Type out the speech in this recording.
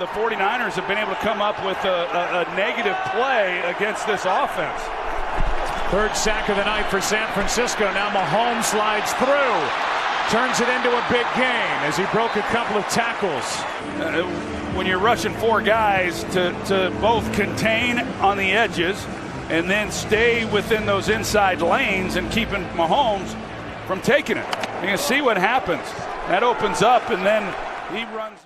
the 49ers have been able to come up with a negative play against this offense. Third sack of the night for San Francisco. Now Mahomes slides through. Turns it into a big gain as he broke a couple of tackles. When you're rushing four guys to both contain on the edges and then stay within those inside lanes and keeping Mahomes from taking it. You can see what happens. That opens up, and then he runs.